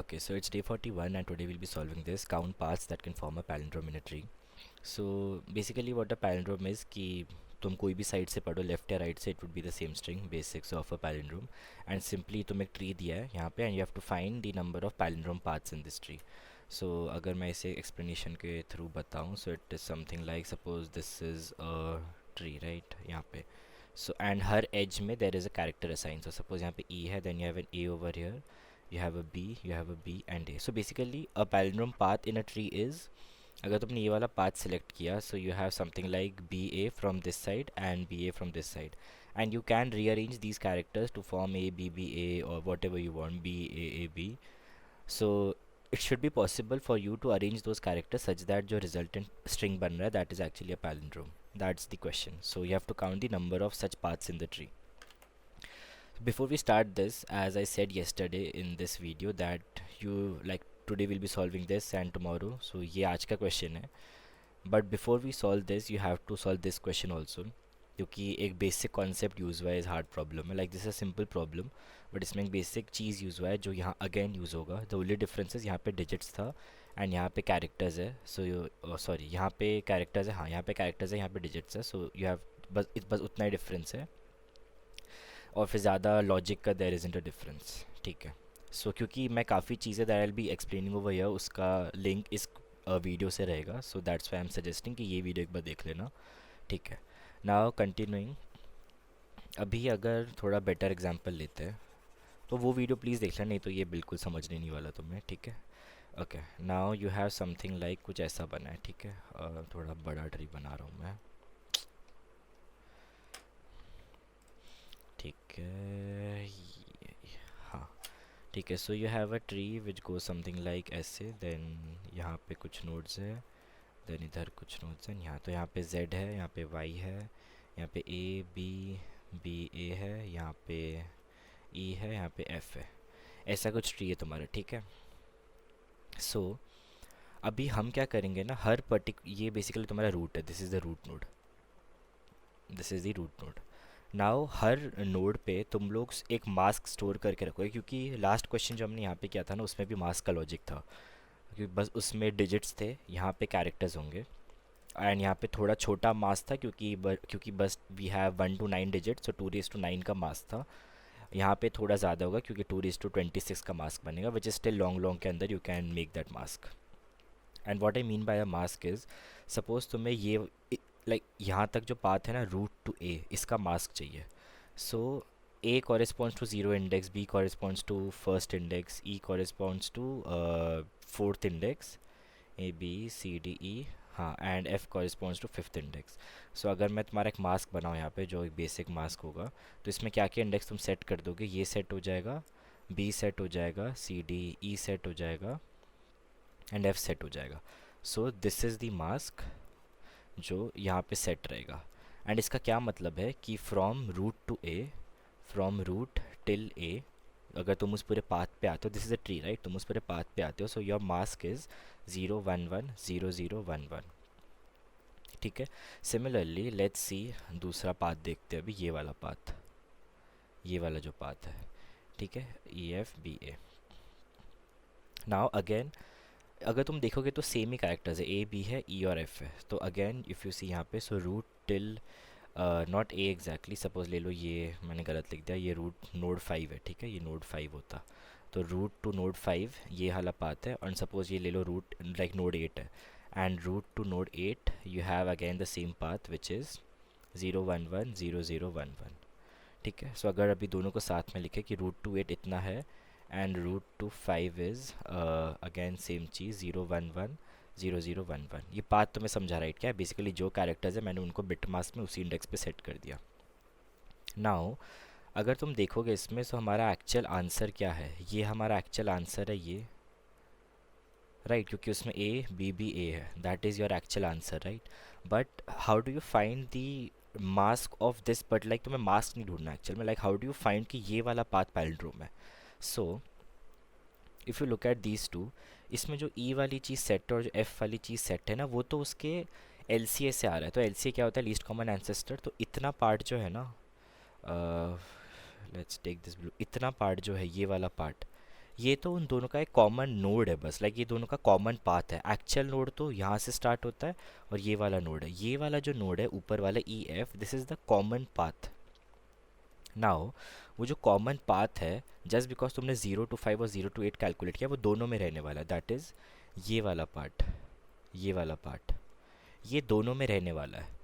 Okay, so it's day 41 and today we'll be solving this count paths that can form a palindrome in a tree. So basically what a palindrome is कि तुम कोई भी side से पढ़ो left या right से, it would be the same string basics of a palindrome and simply तुम एक ट्री दिया है यहाँ पे and you have to find the number of palindrome paths in this tree. So अगर मैं इसे एक्सप्लेनेशन के थ्रू बताऊँ, so it is something like suppose this is a tree right यहाँ पे. सो एंड हर एज में there is a character assign. So suppose यहाँ पे ई है, then you have an A over here, you have a B, you have a B and A. So basically a palindrome path in a tree is, अगर तुमने ये वाला path select किया, so you have something like BA from this side and BA from this side, and you can rearrange these characters to form A B B A or whatever you want, B A A B. So it should be possible for you to arrange those characters such that जो resultant string बन रहा है that is actually a palindrome. That's the question. So you have to count the number of such paths in the tree. Before we start this, as I said yesterday in this video that you like today we'll be solving this and tomorrow, so ये आज का question है. But before we solve this, you have to solve this question also, क्योंकि एक basic concept use हुआ है इस hard problem में. Like this a simple problem but इसमें एक बेसिक चीज़ यूज़ हुआ है जो यहाँ अगेन यूज़ होगा. द ओनली डिफरेंस यहाँ पे डिजिट्स था एंड यहाँ पे कैरेक्टर्स है. सो सॉरी, यहाँ पे कैरेक्टर्स है, हाँ यहाँ पे कैरेक्टर्स है, यहाँ पे डिजिट्स है. सो यू हैव बस उतना ही डिफरेंस है और फिर ज़्यादा लॉजिक का देयर इज़न्ट अ डिफरेंस. ठीक है. सो क्योंकि मैं काफ़ी चीज़ें that I will be explaining over here, उसका लिंक इस वीडियो से रहेगा. So that's why I am suggesting कि ये वीडियो एक बार देख लेना. ठीक है. नाउ कंटिन्यूइंग, अभी अगर थोड़ा बेटर एग्जांपल लेते हैं तो वो वीडियो प्लीज़ देख लेना, नहीं तो ये बिल्कुल समझने नहीं वाला तुम्हें. ठीक है. Okay. Now you have something like कुछ ऐसा बना है. ठीक है. थोड़ा बड़ा ट्री बना रहा हूँ मैं. ठीक है. हाँ ठीक है. So you have a tree which go something like ऐसे, देन यहाँ पे कुछ नोड्स है, देन इधर कुछ नोड्स हैं यहाँ. तो यहाँ पे z है, यहाँ पे y है, यहाँ पे a b b a है, यहाँ पे e है, यहाँ पे f है. ऐसा कुछ ट्री है तुम्हारा. ठीक है. सो अभी हम क्या करेंगे ना, हर ये बेसिकली तुम्हारा रूट है. This is the root node, this is the root node. Now हर नोड पे तुम लोग एक मास्क स्टोर करके रखोगे, क्योंकि लास्ट क्वेश्चन जो हमने यहाँ पे किया था ना उसमें भी मास्क का लॉजिक था, क्योंकि बस उसमें डिजिट्स थे, यहाँ पे कैरेक्टर्स होंगे एंड यहाँ पे थोड़ा छोटा मास्क था क्योंकि बस we have 1 to 9 digit, so 2 to 9 का मास्क था. यहाँ पे थोड़ा ज़्यादा होगा क्योंकि 2 to 26 का मास्क बनेगा, which is still long long के अंदर you can make that mask. And what I mean by a mask is, suppose तुम्हें ये लाइक यहाँ तक जो पाथ है ना रूट टू ए, इसका मास्क चाहिए. So A corresponds to zero index, B corresponds to first index, E corresponds to fourth index, A B C D E, हाँ, and F corresponds to fifth index. So अगर मैं तुम्हारा एक mask बनाऊँ यहाँ पे जो एक बेसिक मास्क होगा, तो इसमें क्या क्या इंडेक्स तुम सेट कर दोगे, ये सेट हो जाएगा, बी सेट हो जाएगा, सी डी ई सेट हो जाएगा एंड एफ सेट हो जाएगा. सो दिस इज़ द मास्क जो यहाँ पे सेट रहेगा. एंड इसका क्या मतलब है कि from root to A, from root till A, अगर तुम उस पूरे पाथ पे आते हो, this is a tree right, तुम उस पूरे पाथ पे आते हो, सो योर मास्क इज़ 0 1 1 0 0 1 1. ठीक है. सिमिलरली लेट्स सी दूसरा पाथ देखते हैं अभी, ये वाला पाथ, ये वाला जो पाथ है. ठीक है. ई एफ बी ए. नाउ अगेन अगर तुम देखोगे तो सेम ही कैरेक्टर्स है, ए बी है, ई और एफ है. तो अगेन इफ़ यू सी यहाँ पे, so root till not a exactly, suppose ले लो ये मैंने गलत लिख दिया, ये रूट नोड 5 है. ठीक है. ये नोड 5 होता, तो रूट टू नोड 5 ये वाला पाथ है. और सपोज ये ले लो रूट लाइक नोड 8 है, and root to node 8 you have again the same path which is 0 1 1 0 0 1 1. ठीक है. सो अगर अभी दोनों को साथ में लिखे कि रूट टू 8 इतना है and root to 5 is again same चीज़ 0 1 1 0 0 1 1. ये पाथ तो मैं समझा राइट क्या है, बेसिकली जो कैरेक्टर्स है मैंने उनको बिट मास्क में उसी इंडेक्स पे सेट कर दिया. नाउ अगर तुम देखोगे इसमें, तो हमारा एक्चुअल आंसर क्या है, ये हमारा एक्चुअल आंसर है ये राइट, क्योंकि उसमें ए बी बी ए है, that is your actual answer right. But how do you find the mask of this, but like तुम्हें मास्क नहीं ढूंढना एक्चुअल में, like how do you find कि ये वाला पाथ पैलिंड्रोम है. So if you look at these two, इसमें जो ई वाली चीज़ सेट है और जो एफ़ वाली चीज़ सेट है ना, वो तो उसके एल सी ए से आ रहा है. तो एल सी ए क्या होता है, लीस्ट कॉमन एंसेस्टर. तो इतना पार्ट जो है ना, लेट्स टेक दिस ब्लू, इतना पार्ट जो है ये वाला पार्ट, ये तो उन दोनों का एक कॉमन नोड है बस, लाइक ये दोनों का कॉमन पाथ है। एक्चुअल नोड तो यहाँ से स्टार्ट होता है और ये वाला नोड है, ये वाला जो नोड है ऊपर वाला E F, this is the common path. Now वो जो कॉमन पाथ है, जस्ट बिकॉज तुमने 0 to 5 और 0 to 8 कैलकुलेट किया, वो दोनों में रहने वाला है। दैट इज़ ये वाला पार्ट, ये वाला पार्ट, ये दोनों में रहने वाला है।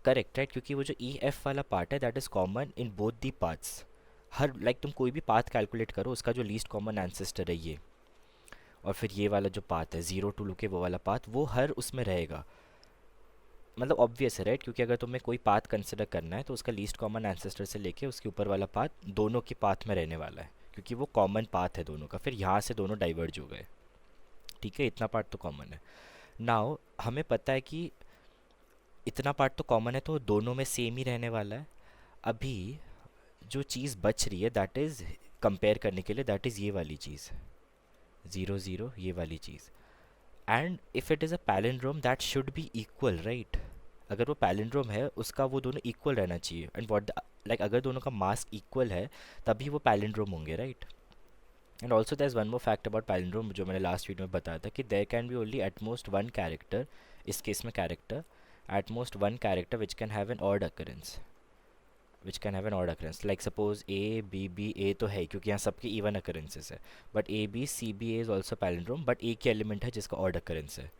करेक्ट राइट, क्योंकि वो जो ई एफ वाला पार्ट है that is common in both the parts. Her like तुम कोई भी पाथ कैलकुलेट करो, उसका जो लीस्ट कॉमन एंसेस्टर है ये, और फिर ये वाला जो पाथ है 0 to लुके वो वाला पाथ, वो हर उसमें रहेगा। मतलब ऑब्वियस है राइट, क्योंकि अगर तुम्हें कोई पाथ कंसिडर करना है तो उसका लीस्ट कॉमन एंसेस्टर से लेके उसके ऊपर वाला पाथ दोनों के पाथ में रहने वाला है, क्योंकि वो कॉमन पाथ है दोनों का। फिर यहाँ से दोनों डाइवर्ज हो गए, ठीक है, इतना पार्ट तो कॉमन है। नाउ हमें पता है कि इतना पार्ट तो कॉमन है, तो दोनों में सेम ही रहने वाला है। अभी जो चीज़ बच रही है दैट इज़ कंपेयर करने के लिए, दैट इज़ ये वाली चीज़ 0 0, ये वाली चीज़। And if it is a palindrome that should be equal right. अगर वो पैलिंड्रोम है उसका वो दोनों इक्वल रहना चाहिए। एंड व्हाट लाइक अगर दोनों का मास इक्वल है तभी वो पैलिंड्रोम होंगे right. And also there is one more fact about palindrome जो मैंने लास्ट वीडियो में बताया था, कि there can be only at most one character, इस केस में character, at most one character which can have an odd occurrence, which can have an odd occurrence. Like suppose A B B, A तो है क्योंकि यहाँ सबके even occurrences है, but A B C B A is also palindrome, but एक ही element है जिसका odd occurrence है।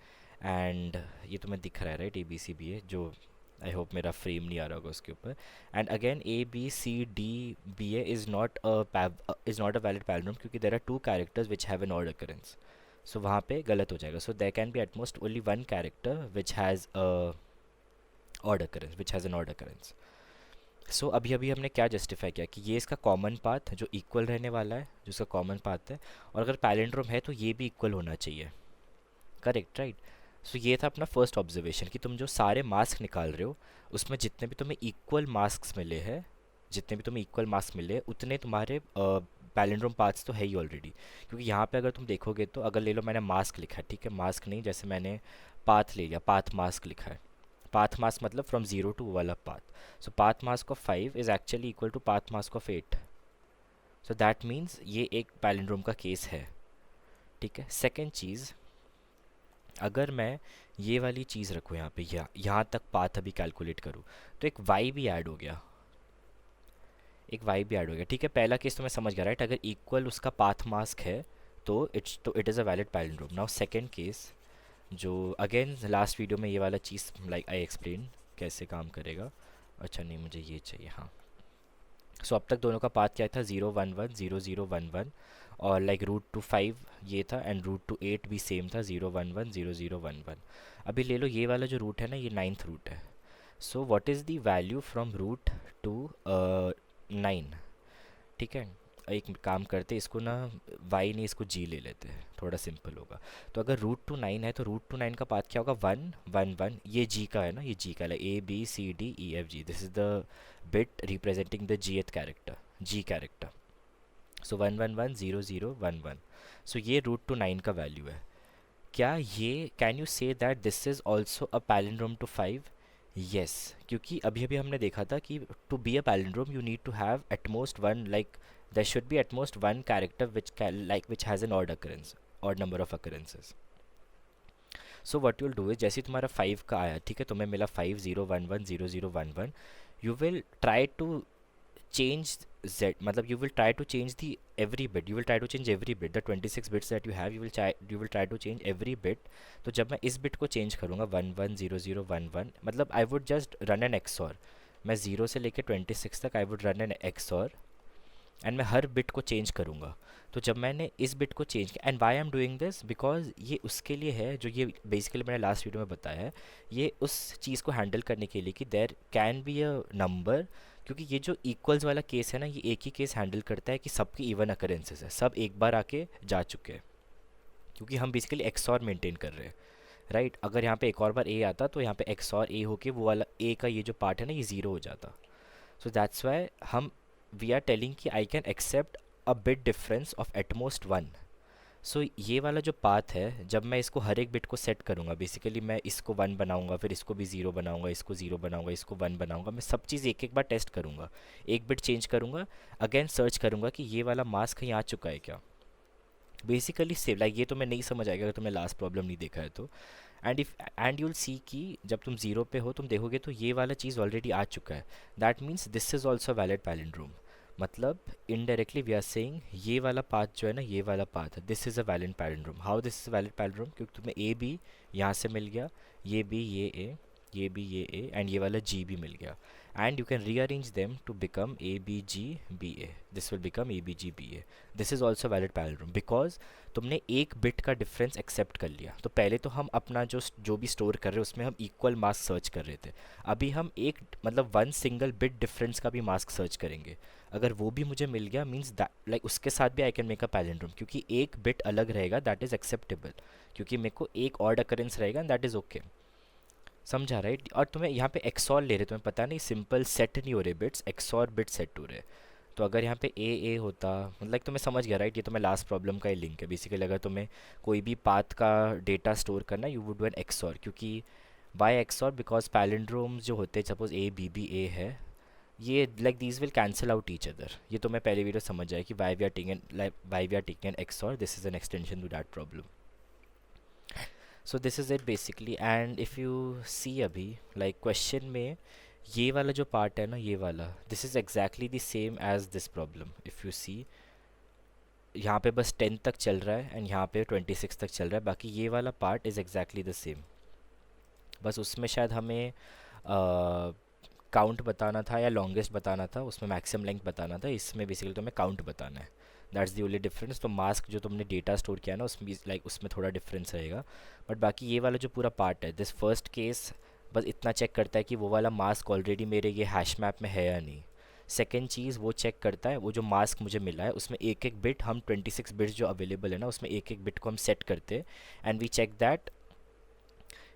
एंड ये तुम्हें दिख रहा है right, A B C B A, जो आई होप मेरा फ्रेम नहीं आ रहा होगा उसके ऊपर। And again A B C D B A is not a valid palindrome, क्योंकि there are two characters which have an odd occurrence. So वहाँ पे गलत हो जाएगा। So there can be at most only one character which has odd occurrence, which has an odd occurrence. So अभी अभी हमने क्या जस्टिफाई किया कि ये इसका कॉमन पाथ जो इक्वल रहने वाला है, जो इसका कॉमन पाथ है, और अगर पैलिंड्रोम है तो ये भी इक्वल होना चाहिए। Correct right. सो ये था अपना फर्स्ट ऑब्जर्वेशन, कि तुम जो सारे मास्क निकाल रहे हो उसमें जितने भी तुम्हें इक्वल मास्क मिले हैं, जितने भी तुम्हें इक्वल मास्क मिले हैं उतने तुम्हारे पैलिंड्रोम पाथ्स तो है ही ऑलरेडी। क्योंकि यहाँ पे अगर तुम देखोगे तो, अगर ले लो मैंने मास्क लिखा है, ठीक है, मास्क नहीं, जैसे मैंने पाथ ले लिया, पाथ मास्क लिखा है। पाथ मास्क मतलब फ्रॉम 0 to वाला पाथ। So path mask of 5 is actually equal to path mask of 8। So that means ये एक पैलिंड्रोम का केस है, ठीक है। सेकेंड चीज़, अगर मैं ये वाली चीज़ रखूँ यहाँ पे, यहाँ तक पाथ अभी कैलकुलेट करूँ, तो एक वाई भी ऐड हो गया, एक वाई भी ऐड हो गया, ठीक है। पहला केस तो मैं समझ गया राइट, अगर इक्वल उसका पाथ मास्क है तो it is a valid palindrome. Now second case, जो अगेन लास्ट वीडियो में ये वाला चीज़ लाइक आई एक्सप्लेन कैसे काम करेगा। अच्छा नहीं, मुझे ये चाहिए, हाँ। सो अब तक दोनों का पाथ क्या था, 0 1 1 0 0 1 1, और लाइक रूट टू 5 ये था, एंड रूट टू 8 भी सेम था, 0 1 1 0 0 1 1। अभी ले लो ये वाला जो रूट है ना, ये 9th रूट है। So what is the value from root to 9, ठीक है। एक काम करते, इसको ना वाई नहीं, इसको जी ले लेते हैं, थोड़ा सिंपल होगा। तो अगर रूट टू 9 है तो रूट टू 9 का पाथ क्या होगा, 1 1 1। ये जी का है ना, ये जी का है, A B C D E F G, this is the bit representing the G th character, ji character. So 1 1 1 0 0 1 1। So ये रूट टू 9 का वैल्यू है। क्या ये, can you say that this is also a palindrome to 5? Yes, क्योंकि अभी अभी हमने देखा था कि to be a palindrome you need to have at most one, like there should be at most one character which has an odd number of occurrences. So what you'll do is, जैसे तुम्हारा 5 का आया, ठीक है, तुम्हें मिला 5 0 1 1 0 0 1 1, you will try to change z, मतलब you will try to change the every bit, you will try to change every bit, the 26 bits that you have, you will try to change every bit. तो जब मैं इस bit को change करूँगा 1 1 0 0 1 1, मतलब I would just run an XOR, मैं 0 से लेके 26 तक I would run an XOR, and मैं हर बिट को चेंज करूँगा। तो जब मैंने इस बिट को चेंज किया, and why am doing this, because ये उसके लिए है जो ये बेसिकली मैंने लास्ट वीडियो में बताया है, ये उस चीज़ को हैंडल करने के लिए कि there can be a number, क्योंकि ये जो इक्वल्स वाला केस है ना, ये एक ही केस हैंडल करता है कि सबकी इवन अकरेंसेस है, सब एक बार आके जा चुके हैं, क्योंकि हम बेसिकली एक्सॉर मेंटेन कर रहे हैं राइट। अगर यहाँ पे एक और बार ए आता तो यहाँ पे एक्सॉर ए होके वो वाला ए का ये जो पार्ट है ना, ये ज़ीरो हो जाता। सो दैट्स वाई हम वी आर टेलिंग कि I can accept a bit difference of at most 1, so ये वाला जो पाथ है, जब मैं इसको हर एक बिट को सेट करूँगा, बेसिकली मैं इसको 1 बनाऊँगा, फिर इसको भी 0 बनाऊँगा, इसको 0 बनाऊँगा, इसको 1 बनाऊँगा, मैं सब चीज़ एक एक बार टेस्ट करूँगा, एक बिट चेंज करूँगा, अगेन सर्च करूँगा कि ये वाला मास्क कहीं आ चुका है क्या। बेसिकली सेव लाइक ये तुम्हें नहीं समझ आएगा अगर तुमने लास्ट प्रॉब्लम नहीं देखा है तो। एंड यू विल सी कि जब तुम 0 पे हो तुम देखोगे तो ये वाला चीज़ ऑलरेडी आ चुका है। That means this is also valid palindrome. मतलब इनडायरेक्टली वी आर सेइंग ये वाला पाथ जो है ना, ये वाला path, this is a valid palindrome. How this is valid palindrome? क्योंकि तुम्हें ए बी यहाँ से मिल गया, ये बी ये ए, ये बी ये ए, एंड ये वाला जी भी मिल गया, and you can rearrange them to become ABGBA. This will become ABGBA. This is also valid palindrome because तुमने एक बिट का डिफरेंस एक्सेप्ट कर लिया। तो पहले तो हम अपना जो भी स्टोर कर रहे हैं उसमें हम इक्वल मास्क सर्च कर रहे थे, अभी हम एक मतलब वन सिंगल बिट डिफरेंस का भी मास्क सर्च करेंगे। अगर वो भी मुझे मिल गया मीन्स दैट लाइक उसके साथ भी I can make a palindrome, क्योंकि एक बिट अलग रहेगा, दैट इज़ एक्सेप्टेबल, क्योंकि मेरे को एक ऑड अकरेंस रहेगा एंड दैट इज़ ओके। समझा राइट? और तुम्हें यहाँ पे एक्सॉर ले रहे, तुम्हें पता नहीं सिंपल सेट नहीं हो रहे बिट्स, एक्सॉर बिट सेट हो रहे। तो अगर यहाँ पे ए होता, मतलब तुम्हें समझ गया राइट? ये तुम्हें लास्ट प्रॉब्लम का ही लिंक है बेसिकली। अगर तुम्हें कोई भी पाथ का डेटा स्टोर करना, you would do an XOR, क्योंकि वाई एक्सॉर? बिकॉज पैलिंड्रोम्स जो होते हैं, suppose A B B A है, ये like these will cancel out each other. ये तुम्हें पहले वीडियो समझ जाए कि why we are taking like why we are taking an XOR, this is an extension to that problem. So this is it basically. And if you see अभी like question में ये वाला जो पार्ट है ना, ये वाला, this is exactly the same as this problem. If you see यहाँ पे बस 10 तक चल रहा है एंड यहाँ पे 26 तक चल रहा है, बाकी ये वाला part is exactly the same. बस उसमें शायद हमें काउंट बताना था या लॉन्गेस्ट बताना था, उसमें मैक्सिमम लेंथ बताना था, इसमें बेसिकली तुम्हें काउंट बताना है। That's the only difference. तो मास्क जो तुमने डेटा स्टोर किया ना उसमें लाइक उसमें थोड़ा डिफरेंस रहेगा, बट बाकी ये वाला जो पूरा पार्ट है, दिस फर्स्ट केस बस इतना चेक करता है कि वो वाला मास्क ऑलरेडी मेरे ये हैश मैप में है या नहीं। सेकेंड चीज़ वो चेक करता है वो जो मास्क मुझे मिला है उसमें एक एक बिट, हम 26 बिट्स जो अवेलेबल है ना उसमें एक एक बिट को हम सेट करते हैं, एंड वी चेक दैट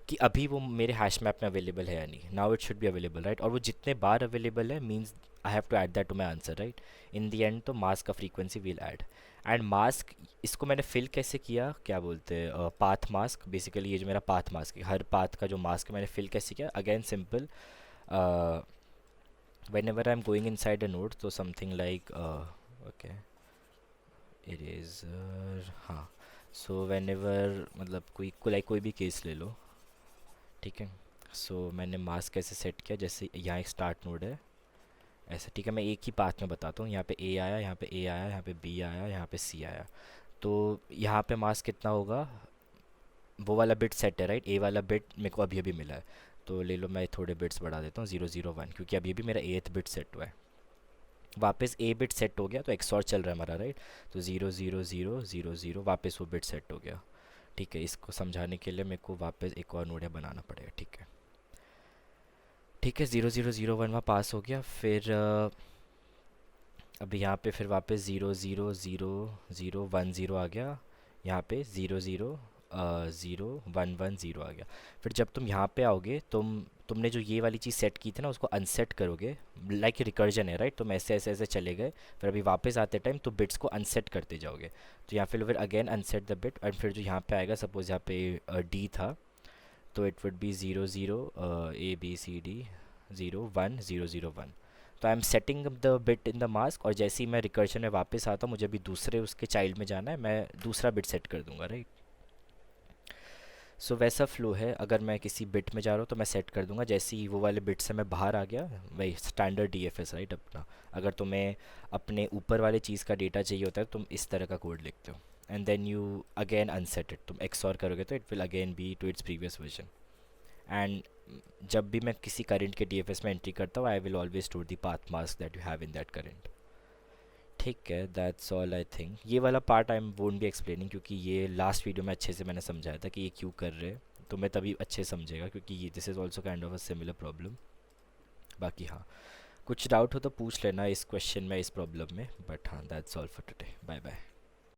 कि अभी वो मेरे हैश मैप में अवेलेबल है या नहीं। Now it should be available right, और वो जितने बार अवेलेबल है means I have to add that to my answer right. In the end तो मास्क का frequency will add. And mask इसको मैंने फिल कैसे किया, क्या बोलते हैं, पाथ मास्क। बेसिकली ये जो मेरा पाथ मास्क है, हर पाथ का जो मास्क है मैंने फिल कैसे किया, again simple, when ever I am going in side a node, तो समथिंग लाइक ओके इरेजर, हाँ। सो वेन एवर मतलब कोई भी केस ले लो, ठीक है। सो मैंने मास्क कैसे सेट किया, जैसे यहाँ एक स्टार्ट नोड है ऐसे, ठीक है। मैं एक ही पाथ में बताता हूँ, यहाँ पे ए आया, यहाँ पे ए आया, यहाँ पे बी आया, यहाँ पे सी आया। तो यहाँ पे मास्क कितना होगा, वो वाला बिट सेट है राइट, ए वाला बिट मेरे को अभी अभी मिला है। तो ले लो, मैं थोड़े बिट्स बढ़ा देता हूँ, 0 0 1, क्योंकि अभी भी मेरा एथ बिट सेट हुआ है। वापस ए बिट सेट हो गया तो एक्सॉर चल रहा है हमारा राइट, तो 0 0 0 0 0 वापस वो बिट सेट हो गया, ठीक है। इसको समझाने के लिए मेरे को वापस एक और नोड बनाना पड़ेगा, ठीक है। ठीक है, 0 0 0 1 वहाँ पास हो गया। फिर अभी यहाँ पे फिर वापस 0 0 0 0 1 0 आ गया, यहाँ पे 0 0 0 1 1 0 आ गया। फिर जब तुम यहाँ पे आओगे, तुमने जो ये वाली चीज़ सेट की थी ना उसको अनसेट करोगे, लाइक रिकर्जन है राइट। तुम ऐसे ऐसे ऐसे चले गए, फिर अभी वापस आते टाइम तो बिट्स को अनसेट करते जाओगे। तो यहाँ फिर again unset the bit, and फिर जो यहाँ पे आएगा, सपोज यहाँ पे डी था, तो इट वुड बी 0 0 ABCD 0 1 0 0 1। तो I am setting the bit in the mask, और जैसे ही मैं रिकर्शन में वापस आता हूँ, मुझे अभी दूसरे उसके चाइल्ड में जाना है, मैं दूसरा बिट सेट कर दूंगा राइट। सो वैसा फ्लो है, अगर मैं किसी बिट में जा रहा हूँ तो मैं सेट कर दूंगा, जैसे ही वो वाले बिट से मैं बाहर आ गया, वही स्टैंडर्ड DFS राइट अपना। अगर तुम्हें अपने ऊपर वाले चीज़ का डेटा चाहिए होता है तुम इस तरह का कोड लिखते हो, and then you again unset it, तुम एक्सऑर करोगे तो it will again be to its previous version. And जब भी मैं किसी करंट के DFS में एंट्री करता हूँ, I will always store the path mask that you have in that current. ठीक है, दैट्स ऑल आई थिंक। ये वाला part I won't be explaining, क्योंकि ये लास्ट वीडियो में अच्छे से मैंने समझाया था कि ये क्यों कर रहे हैं, तो मैं तभी अच्छे समझेगा, क्योंकि ये this is also kind of a similar problem. बाकी हाँ, कुछ डाउट हो तो पूछ लेना इस क्वेश्चन में, इस प्रॉब्लम में, बट हाँ that's all for today, bye bye.